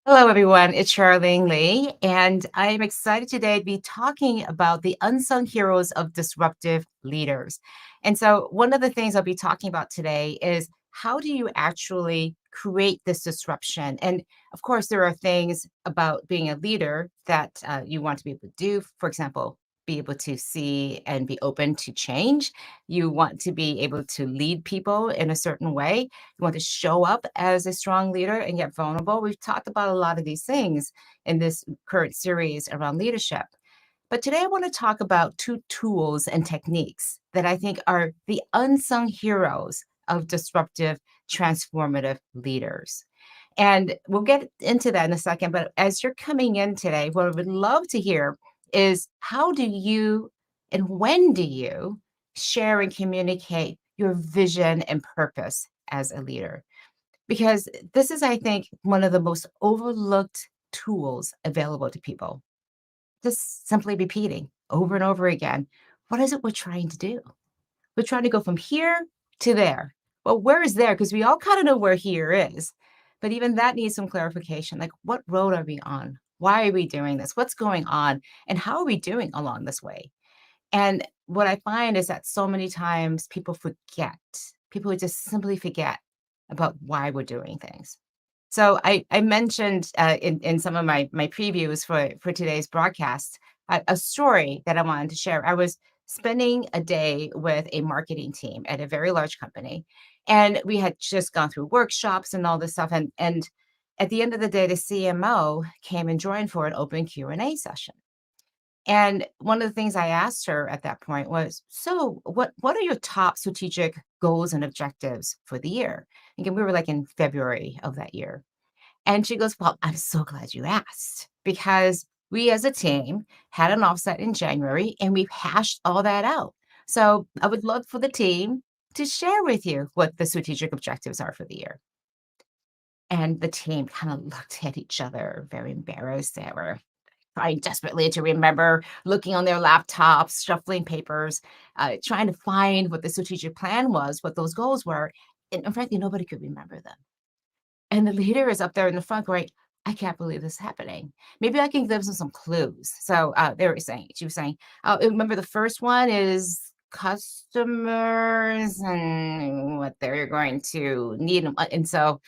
Hello, everyone. It's Charlene Lee, and I am excited today to be talking about the unsung heroes of disruptive leaders. And so, one of the things I'll be talking about today is how do you actually create this disruption? And of course, there are things about being a leader that you want to be able to do. For example, be able to see and be open to change. You want to be able to lead people in a certain way. You want to show up as a strong leader and get vulnerable. We've talked about a lot of these things in this current series around leadership. But today I want to talk about two tools and techniques that I think are the unsung heroes of disruptive, transformative leaders. And we'll get into that in a second. But as you're coming in today, what I would love to hear is how do you and when do you share and communicate your vision and purpose as a leader? Because this is, I think, one of the most overlooked tools available to people. Just simply repeating over and over again, what is it we're trying to do? We're trying to go from here to there. Well, where is there? Because we all kind of know where here is. But even that needs some clarification. Like, what road are we on? Why are we doing this? What's going on? And how are we doing along this way? And what I find is that so many times people forget. People just simply forget about why we're doing things. So I mentioned in some of my previews for today's broadcast a story that I wanted to share. I was spending a day with a marketing team at a very large company, and we had just gone through workshops and all this stuff. And at the end of the day, the CMO came and joined for an open Q&A session. And one of the things I asked her at that point was, "So, what are your top strategic goals and objectives for the year?" Again, we were like in February of that year. And she goes, "Well, I'm so glad you asked because we as a team had an offsite in January and we've hashed all that out. So I would love for the team to share with you what the strategic objectives are for the year." And the team kind of looked at each other, very embarrassed. They were trying desperately to remember, looking on their laptops, shuffling papers, trying to find what the strategic plan was, what those goals were. And frankly, nobody could remember them. And the leader is up there in the front going, "I can't believe this is happening. Maybe I can give them some clues." So she was saying, "Oh, remember the first one is customers and what they're going to need." And so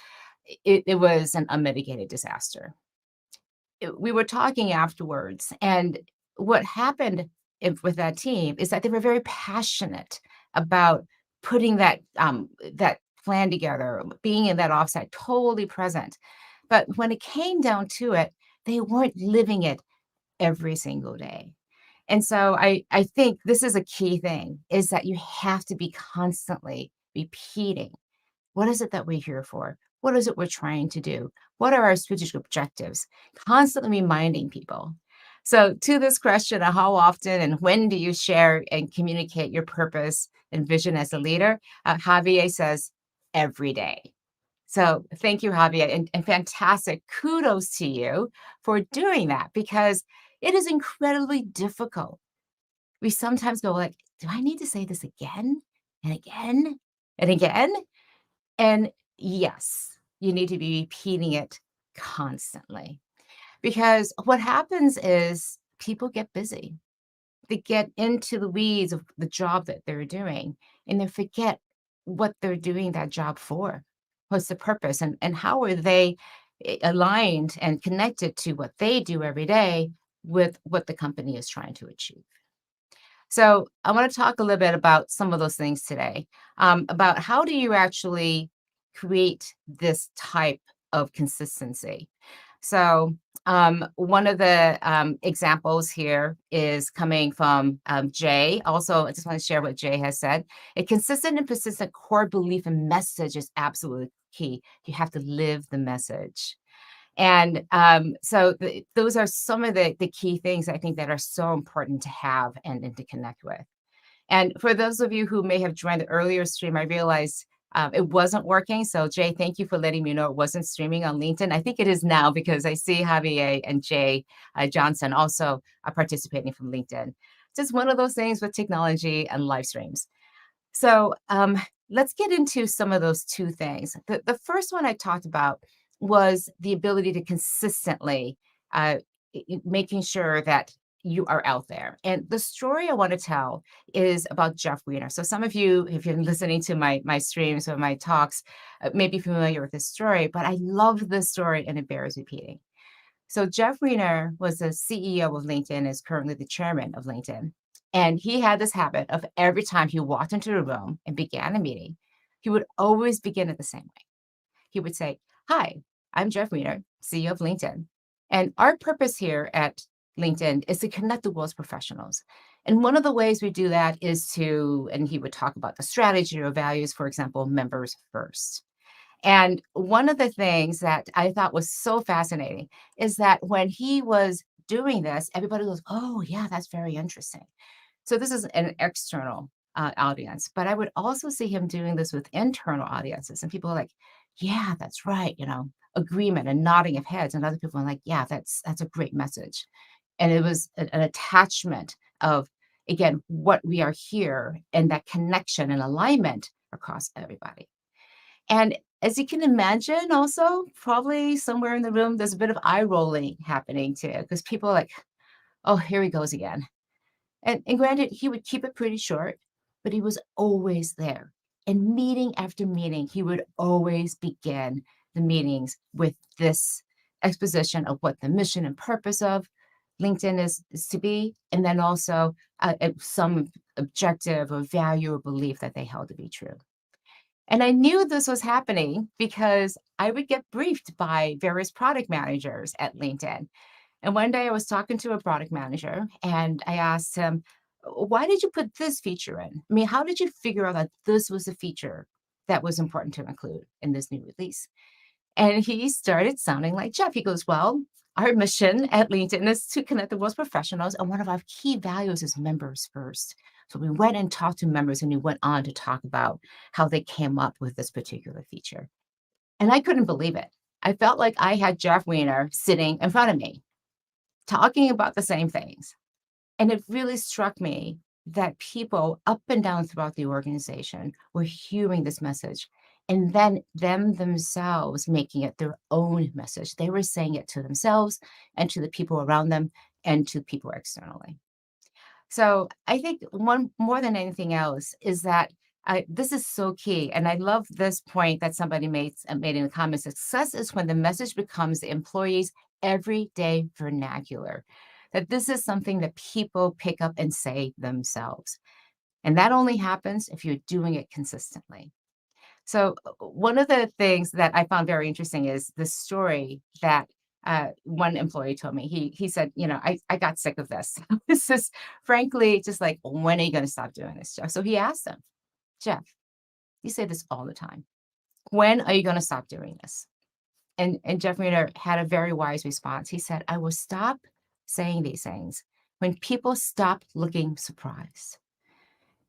it was an unmitigated disaster. We were talking afterwards, and what happened with that team is that they were very passionate about putting that plan together, being in that offsite, totally present. But when it came down to it, they weren't living it every single day. And so I think this is a key thing is that you have to be constantly repeating, what is it that we're here for? What is it we're trying to do? What are our strategic objectives? Constantly reminding people. So, to this question of how often and when do you share and communicate your purpose and vision as a leader, Javier says every day. So, thank you, Javier, and fantastic. Kudos to you for doing that because it is incredibly difficult. We sometimes go like, "Do I need to say this again and again and again?" And yes, you need to be repeating it constantly because what happens is people get busy. They get into the weeds of the job that they're doing and they forget what they're doing that job for. What's the purpose and how are they aligned and connected to what they do every day with what the company is trying to achieve? So I want to talk a little bit about some of those things today, about how do you actually create this type of consistency. So one of the examples here is coming from Jay. Also, I just want to share what Jay has said. A consistent and persistent core belief and message is absolutely key. You have to live the message. And those are some of the key things I think that are so important to have and to connect with. And for those of you who may have joined the earlier stream, I realized it wasn't working. So Jay, thank you for letting me know it wasn't streaming on LinkedIn. I think it is now because I see Javier and Jay Johnson also are participating from LinkedIn. Just one of those things with technology and live streams. So let's get into some of those two things. The first one I talked about was the ability to consistently uh, making sure that you are out there. And the story I want to tell is about Jeff Weiner. So some of you, if you're listening to my streams or my talks, may be familiar with this story, but I love this story and it bears repeating. So Jeff Weiner was the CEO of LinkedIn, is currently the chairman of LinkedIn. And he had this habit of every time he walked into a room and began a meeting, he would always begin it the same way. He would say, "Hi, I'm Jeff Weiner, CEO of LinkedIn. And our purpose here at LinkedIn is to connect the world's professionals. And one of the ways we do that is to," and he would talk about the strategy or values, for example, members first. And one of the things that I thought was so fascinating is that when he was doing this, everybody goes, "Oh, yeah, that's very interesting." So this is an external audience, but I would also see him doing this with internal audiences, and people are like, "Yeah, that's right," agreement and nodding of heads, and other people are like, "Yeah, that's a great message." And it was an attachment of, again, what we are here and that connection and alignment across everybody. And as you can imagine, also, probably somewhere in the room, there's a bit of eye rolling happening too, because people are like, "Oh, here he goes again." And granted, he would keep it pretty short, but he was always there. And meeting after meeting, he would always begin the meetings with this exposition of what the mission and purpose of LinkedIn is to be, and then also some objective or value or belief that they held to be true. And I knew this was happening because I would get briefed by various product managers at LinkedIn. And one day I was talking to a product manager and I asked him, "Why did you put this feature in? I mean, how did you figure out that this was a feature that was important to include in this new release?" And he started sounding like Jeff. He goes, "Well, our mission at LinkedIn is to connect the world's professionals, and one of our key values is members first." So we went and talked to members, and he went on to talk about how they came up with this particular feature. And I couldn't believe it. I felt like I had Jeff Weiner sitting in front of me, talking about the same things. And it really struck me that people up and down throughout the organization were hearing this message and then them themselves making it their own message. They were saying it to themselves and to the people around them and to people externally. So I think one more than anything else is that this is so key. And I love this point that somebody made in the comments. Success is when the message becomes the employee's everyday vernacular. That this is something that people pick up and say themselves. And that only happens if you're doing it consistently. So one of the things that I found very interesting is the story that one employee told me. He said, I got sick of this. This is frankly just like, when are you going to stop doing this, Jeff? So he asked him, "Jeff, you say this all the time. When are you going to stop doing this?" And Jeff Reeder had a very wise response. He said, "I will stop saying these things when people stop looking surprised."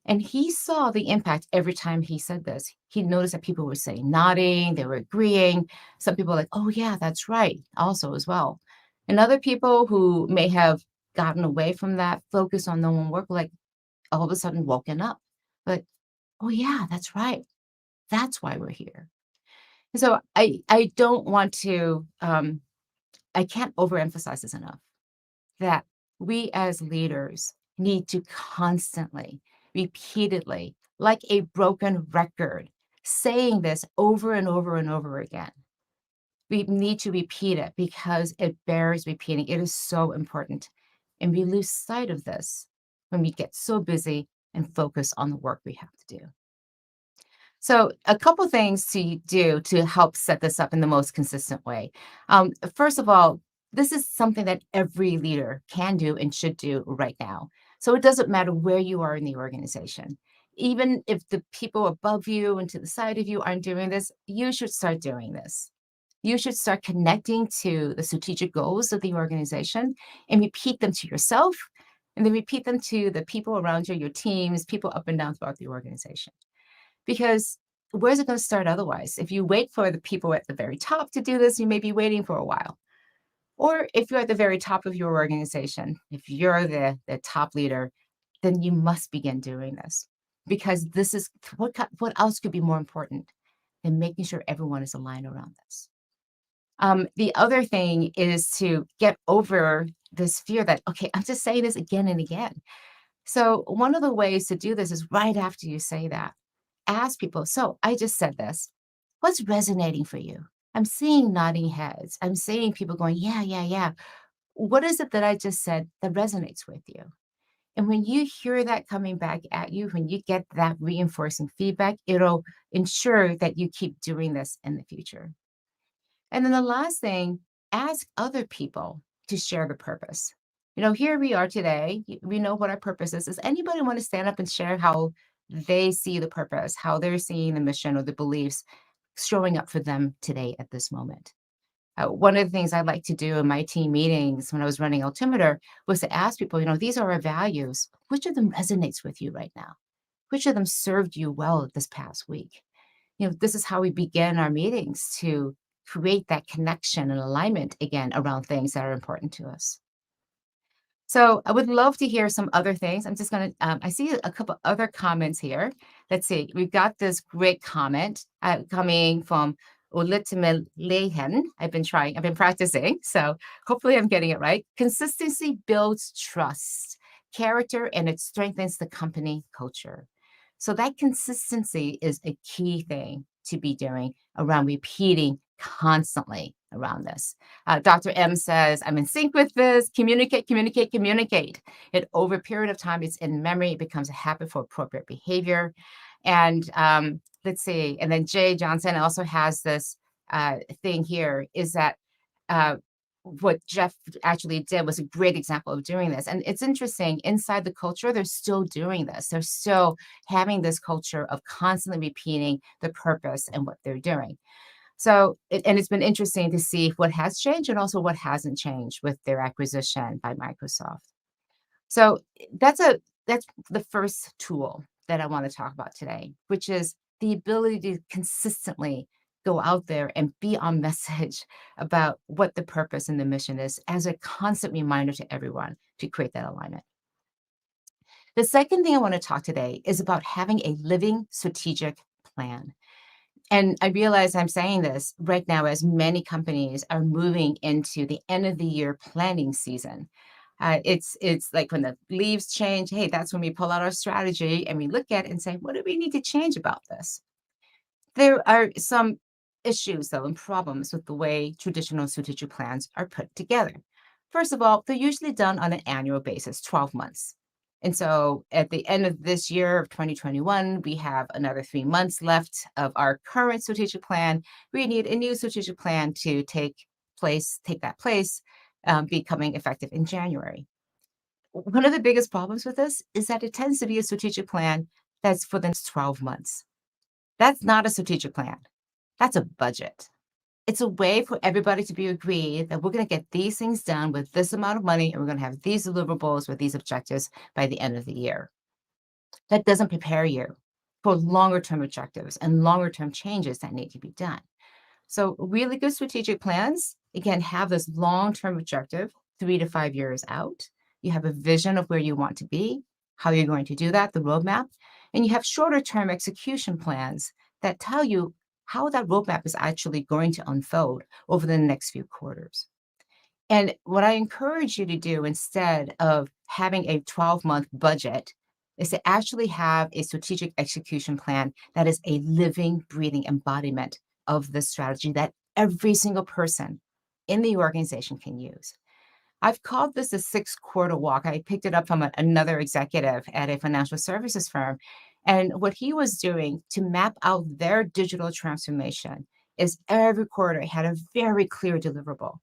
And he saw the impact every time he said this. He noticed that people were saying, nodding, they were agreeing. Some people were like, "Oh, yeah, that's right," also as well. And other people who may have gotten away from that focus on their own work, like all of a sudden woken up. But, "Oh, yeah, that's right. That's why we're here." And so I don't want to, I can't overemphasize this enough that we as leaders need to constantly, repeatedly, like a broken record, saying this over and over and over again. We need to repeat it because it bears repeating. It is so important. And we lose sight of this when we get so busy and focus on the work we have to do. So, a couple things to do to help set this up in the most consistent way. First of all, this is something that every leader can do and should do right now. So, it doesn't matter where you are in the organization. Even if the people above you and to the side of you aren't doing this, you should start doing this. You should start connecting to the strategic goals of the organization and repeat them to yourself, and then repeat them to the people around you, your teams, people up and down throughout the organization. Because where's it going to start otherwise? If you wait for the people at the very top to do this, you may be waiting for a while. Or if you're at the very top of your organization, if you're the top leader, then you must begin doing this. Because this is what else could be more important than making sure everyone is aligned around this? The other thing is to get over this fear that, okay, I'm just saying this again and again. So, one of the ways to do this is right after you say that, ask people, so I just said this. What's resonating for you? I'm seeing nodding heads. I'm seeing people going, yeah, yeah, yeah. What is it that I just said that resonates with you? And when you hear that coming back at you, when you get that reinforcing feedback, it'll ensure that you keep doing this in the future. And then the last thing, ask other people to share the purpose. Here we are today. We know what our purpose is. Does anybody want to stand up and share how they see the purpose, how they're seeing the mission or the beliefs showing up for them today at this moment? One of the things I like to do in my team meetings when I was running Altimeter was to ask people, these are our values. Which of them resonates with you right now? Which of them served you well this past week? This is how we begin our meetings to create that connection and alignment again around things that are important to us. So I would love to hear some other things. I'm just going to, I see a couple other comments here. Let's see. We've got this great comment coming from Lehen. I've been practicing. So hopefully I'm getting it right. Consistency builds trust, character, and it strengthens the company culture. So that consistency is a key thing to be doing around repeating constantly around this. Dr. M says, I'm in sync with this. Communicate, communicate, communicate. It over a period of time, it's in memory. It becomes a habit for appropriate behavior. And let's see. And then Jay Johnson also has this thing here is that uh, what Jeff actually did was a great example of doing this. And it's interesting, inside the culture, they're still doing this. They're still having this culture of constantly repeating the purpose and what they're doing. So, and it's been interesting to see what has changed and also what hasn't changed with their acquisition by Microsoft. So that's the first tool that I want to talk about today, which is the ability to consistently go out there and be on message about what the purpose and the mission is as a constant reminder to everyone to create that alignment. The second thing I want to talk today is about having a living strategic plan. And I realize I'm saying this right now as many companies are moving into the end of the year planning season. It's like when the leaves change, hey, that's when we pull out our strategy and we look at it and say, what do we need to change about this? There are some issues, though, and problems with the way traditional strategic plans are put together. First of all, they're usually done on an annual basis, 12 months. And so at the end of this year of 2021, we have another 3 months left of our current strategic plan. We need a new strategic plan to take that place, becoming effective in January. One of the biggest problems with this is that it tends to be a strategic plan that's for the next 12 months. That's not a strategic plan. That's a budget. It's a way for everybody to be agreed that we're going to get these things done with this amount of money and we're going to have these deliverables with these objectives by the end of the year. That doesn't prepare you for longer term objectives and longer term changes that need to be done. So, really good strategic plans, again, have this long term objective, 3 to 5 years out. You have a vision of where you want to be, how you're going to do that, the roadmap, and you have shorter term execution plans that tell you how that roadmap is actually going to unfold over the next few quarters. And what I encourage you to do instead of having a 12-month budget is to actually have a strategic execution plan that is a living, breathing embodiment of the strategy that every single person in the organization can use. I've called this a 6 quarter walk. I picked it up from another executive at a financial services firm. And what he was doing to map out their digital transformation is every quarter had a very clear deliverable.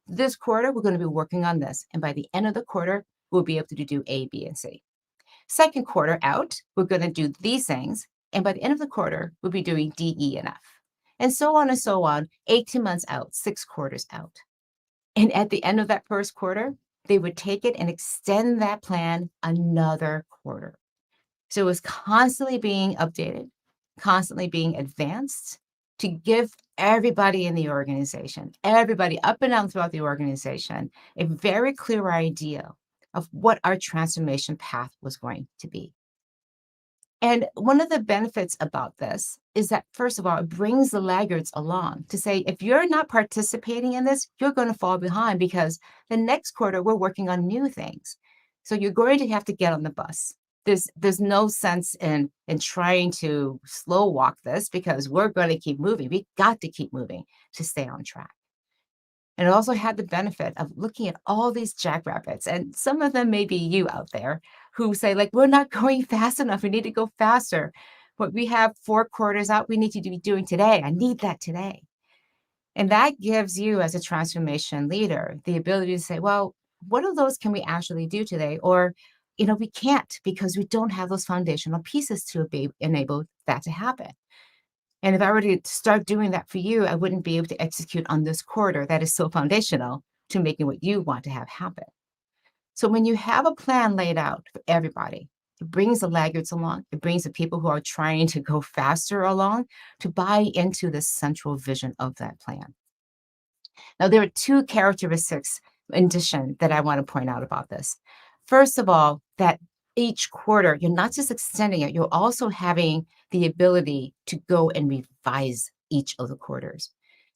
This quarter, we're going to be working on this. And by the end of the quarter, we'll be able to do A, B, and C. Second quarter out, we're going to do these things. And by the end of the quarter, we'll be doing D, E, and F. And so on, 18 months out, 6 quarters out. And at the end of that first quarter, they would take it and extend that plan another quarter. So it was constantly being updated, constantly being advanced to give everybody in the organization, everybody up and down throughout the organization, a very clear idea of what our transformation path was going to be. And one of the benefits about this is that, first of all, it brings the laggards along to say, if you're not participating in this, you're going to fall behind because the next quarter we're working on new things. So you're going to have to get on the bus. There's no sense in trying to slow walk this because we're going to keep moving. We got to keep moving to stay on track. And it also had the benefit of looking at all these jackrabbits, and some of them may be you out there who say, like, we're not going fast enough. We need to go faster. What we have 4 quarters out, we need to be doing today. I need that today. And that gives you, as a transformation leader, the ability to say, well, what of those can we actually do today? Or, we can't because we don't have those foundational pieces to be enable that to happen. And if I were to start doing that for you, I wouldn't be able to execute on this quarter that is so foundational to making what you want to have happen. So when you have a plan laid out for everybody, it brings the laggards along. It brings the people who are trying to go faster along to buy into the central vision of that plan. Now, there are two characteristics in addition that I want to point out about this. First of all, that each quarter, you're not just extending it, you're also having the ability to go and revise each of the quarters.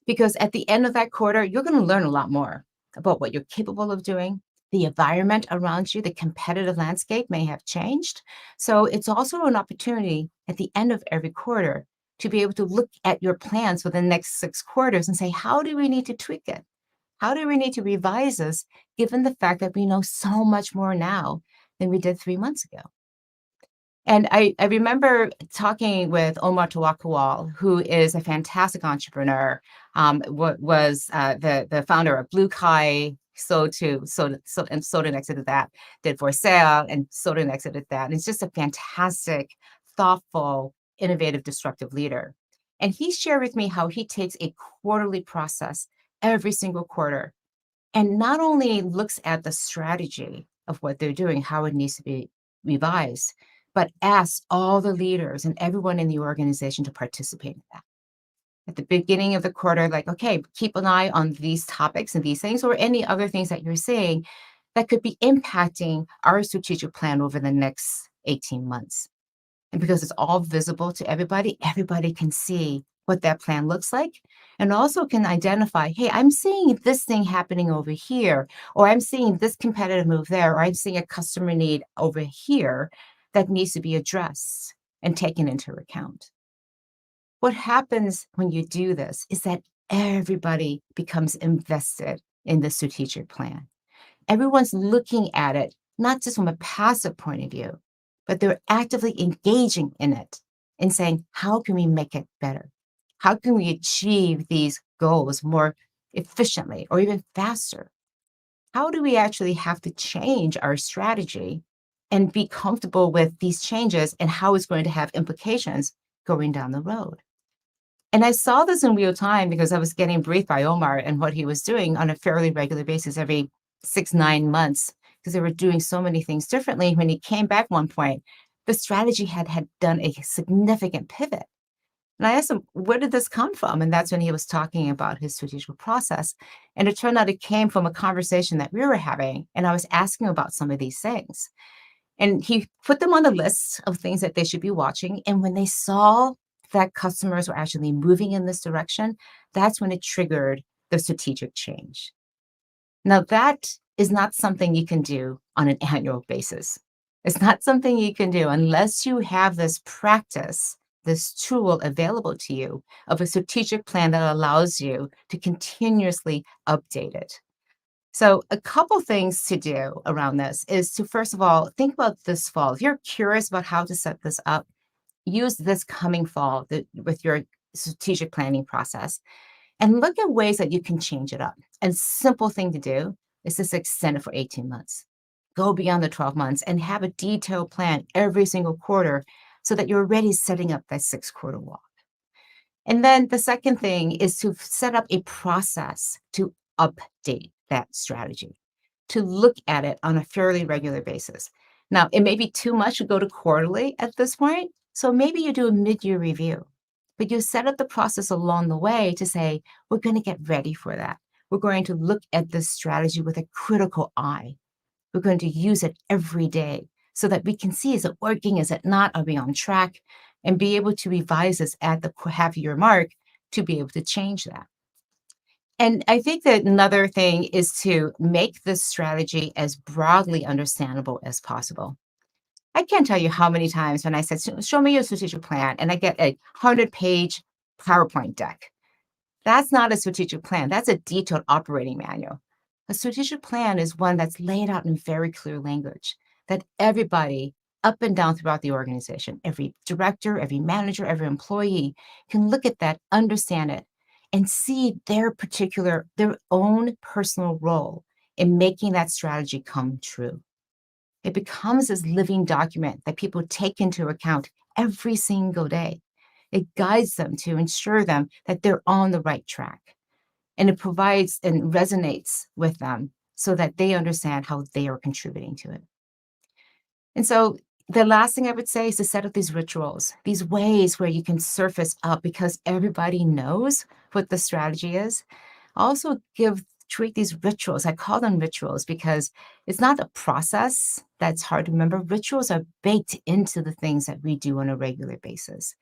Because at the end of that quarter, you're going to learn a lot more about what you're capable of doing. The environment around you, the competitive landscape may have changed. So it's also an opportunity at the end of every quarter to be able to look at your plans for the next 6 quarters and say, how do we need to tweak it? How do we need to revise this, given the fact that we know so much more now than we did 3 months ago? And I remember talking with Omar Tawakkol, who is a fantastic entrepreneur, was the founder of Blue Kai, and sold and exited that, did for sale and sold and exited that. And it's just a fantastic, thoughtful, innovative, disruptive leader. And he shared with me how he takes a quarterly process every single quarter and not only looks at the strategy of what they're doing, how it needs to be revised, but asks all the leaders and everyone in the organization to participate in that. At the beginning of the quarter, like, okay, keep an eye on these topics and these things, or any other things that you're seeing that could be impacting our strategic plan over the next 18 months. And because it's all visible to everybody, everybody can see what that plan looks like and also can identify, hey, I'm seeing this thing happening over here, or I'm seeing this competitive move there, or I'm seeing a customer need over here that needs to be addressed and taken into account. What happens when you do this is that everybody becomes invested in the strategic plan. Everyone's looking at it, not just from a passive point of view, but they're actively engaging in it and saying, how can we make it better? How can we achieve these goals more efficiently or even faster? How do we actually have to change our strategy and be comfortable with these changes and how it's going to have implications going down the road? And I saw this in real time because I was getting briefed by Omar and what he was doing on a fairly regular basis every 6, 9 months, because they were doing so many things differently. When he came back one point, the strategy had done a significant pivot. And I asked him, where did this come from? And that's when he was talking about his strategic process. And it turned out it came from a conversation that we were having. And I was asking about some of these things. And he put them on the list of things that they should be watching. And when they saw that customers were actually moving in this direction, that's when it triggered the strategic change. Now, that is not something you can do on an annual basis. It's not something you can do unless you have this practice, this tool available to you of a strategic plan that allows you to continuously update it. So a couple things to do around this is to, first of all, think about this fall. If you're curious about how to set this up, use this coming fall with your strategic planning process and look at ways that you can change it up. And simple thing to do is just extend it for 18 months. Go beyond the 12 months and have a detailed plan every single quarter so that you're already setting up that 6 quarter walk. And then the second thing is to set up a process to update that strategy, to look at it on a fairly regular basis. Now, it may be too much to go to quarterly at this point, so maybe you do a mid-year review, but you set up the process along the way to say, we're going to get ready for that. We're going to look at this strategy with a critical eye. We're going to use it every day so that we can see, is it working? Is it not? Are we on track? And be able to revise this at the half-year mark to be able to change that. And I think that another thing is to make this strategy as broadly understandable as possible. I can't tell you how many times when I said, Show me your strategic plan," and I get a 100-page PowerPoint deck. That's not a strategic plan. That's a detailed operating manual. A strategic plan is one that's laid out in very clear language that everybody up and down throughout the organization, every director, every manager, every employee can look at that, understand it, and see their own personal role in making that strategy come true. It becomes this living document that people take into account every single day. It guides them to ensure them that they're on the right track. And it provides and resonates with them so that they understand how they are contributing to it. And so the last thing I would say is to set up these rituals, these ways where you can surface up because everybody knows what the strategy is. Also treat these rituals. I call them rituals because it's not a process that's hard to remember. Rituals are baked into the things that we do on a regular basis.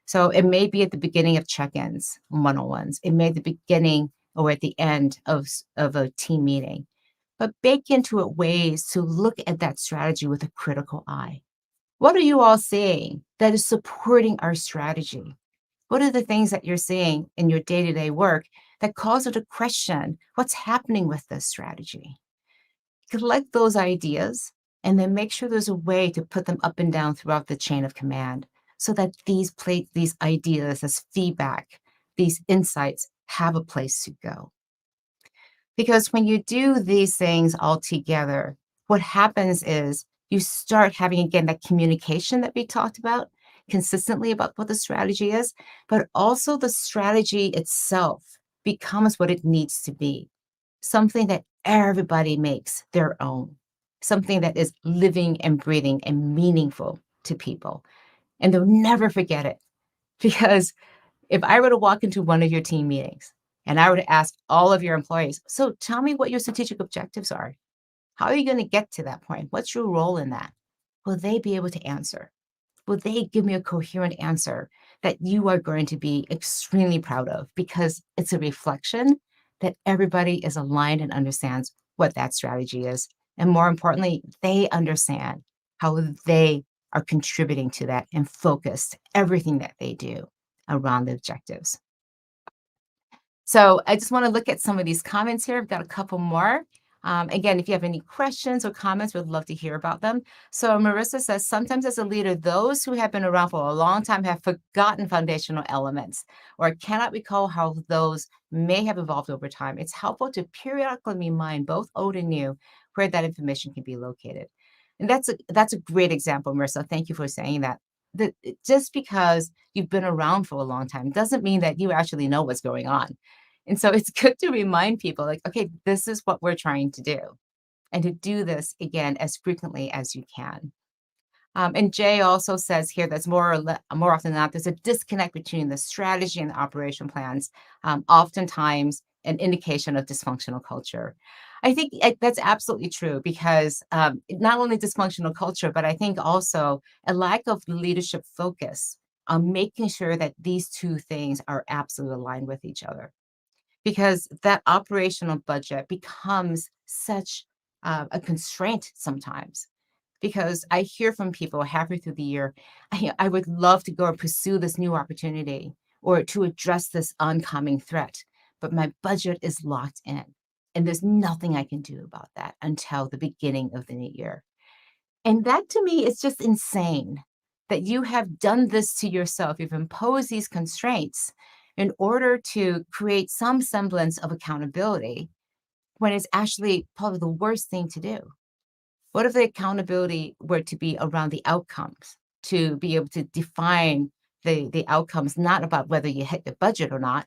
So it may be at the beginning of check-ins, one-on-ones. It may be the beginning or at the end of a team meeting. But bake into it ways to look at that strategy with a critical eye. What are you all seeing that is supporting our strategy? What are the things that you're seeing in your day-to-day work that cause you to question what's happening with this strategy? Collect those ideas and then make sure there's a way to put them up and down throughout the chain of command so that these ideas as feedback, these insights have a place to go. Because when you do these things all together, what happens is you start having, again, that communication that we talked about consistently about what the strategy is, but also the strategy itself becomes what it needs to be, something that everybody makes their own, something that is living and breathing and meaningful to people. And they'll never forget it. Because if I were to walk into one of your team meetings and I were to ask all of your employees, so tell me what your strategic objectives are. How are you going to get to that point? What's your role in that? Will they be able to answer? Will they give me a coherent answer that you are going to be extremely proud of because it's a reflection that everybody is aligned and understands what that strategy is. And more importantly, they understand how they are contributing to that and focused everything that they do around the objectives. So I just want to look at some of these comments here. I've got a couple more. Again, if you have any questions or comments, we'd love to hear about them. So Marissa says, sometimes as a leader, those who have been around for a long time have forgotten foundational elements or cannot recall how those may have evolved over time. It's helpful to periodically remind both old and new where that information can be located. And that's a great example, Marissa. Thank you for saying that. Just because you've been around for a long time doesn't mean that you actually know what's going on. And so it's good to remind people like, okay, this is what we're trying to do. And to do this again as frequently as you can. And Jay also says here that's more often than not, there's a disconnect between the strategy and the operation plans, oftentimes an indication of dysfunctional culture. I think that's absolutely true because not only dysfunctional culture, but I think also a lack of leadership focus on making sure that these two things are absolutely aligned with each other. Because that operational budget becomes such a constraint sometimes. Because I hear from people halfway through the year, I would love to go and pursue this new opportunity or to address this oncoming threat, but my budget is locked in. And there's nothing I can do about that until the beginning of the new year. And that to me is just insane that you have done this to yourself. You've imposed these constraints in order to create some semblance of accountability when it's actually probably the worst thing to do. What if the accountability were to be around the outcomes, to be able to define the outcomes, not about whether you hit the budget or not,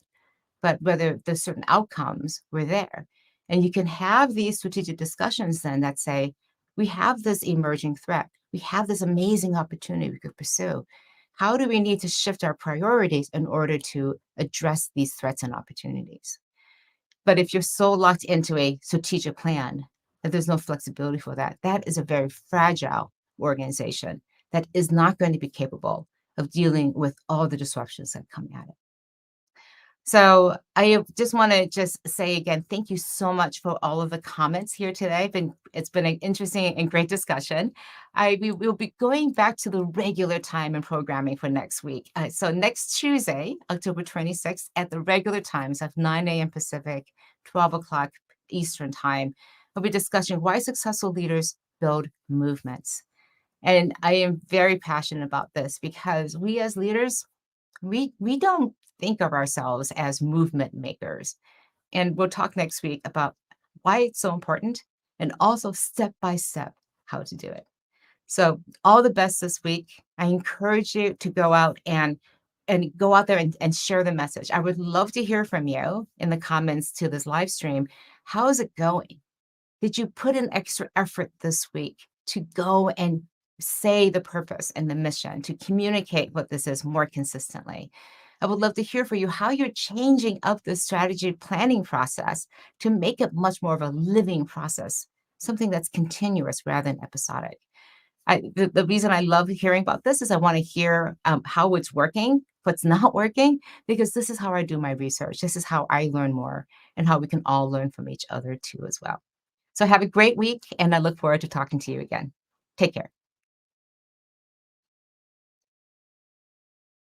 but whether the certain outcomes were there. And you can have these strategic discussions then that say, we have this emerging threat. We have this amazing opportunity we could pursue. How do we need to shift our priorities in order to address these threats and opportunities? But if you're so locked into a strategic plan that there's no flexibility for that, that is a very fragile organization that is not going to be capable of dealing with all the disruptions that come at it. So I just want to just say again, thank you so much for all of the comments here today. It's been an interesting and great discussion. We will be going back to the regular time and programming for next week. So next Tuesday, October 26th, at the regular times of 9 a.m. Pacific, 12 o'clock Eastern time, we'll be discussing why successful leaders build movements. And I am very passionate about this because we as leaders, we don't think of ourselves as movement makers. And we'll talk next week about why it's so important and also step by step how to do it. So all the best this week. I encourage you to go out and go out there and share the message. I would love to hear from you in the comments to this live stream. How is it going? Did you put in extra effort this week to go and say the purpose and the mission, to communicate what this is more consistently? I would love to hear from you how you're changing up the strategy planning process to make it much more of a living process, something that's continuous rather than episodic. The reason I love hearing about this is I want to hear how it's working, what's not working, because this is how I do my research. This is how I learn more and how we can all learn from each other too as well. So have a great week, and I look forward to talking to you again. Take care.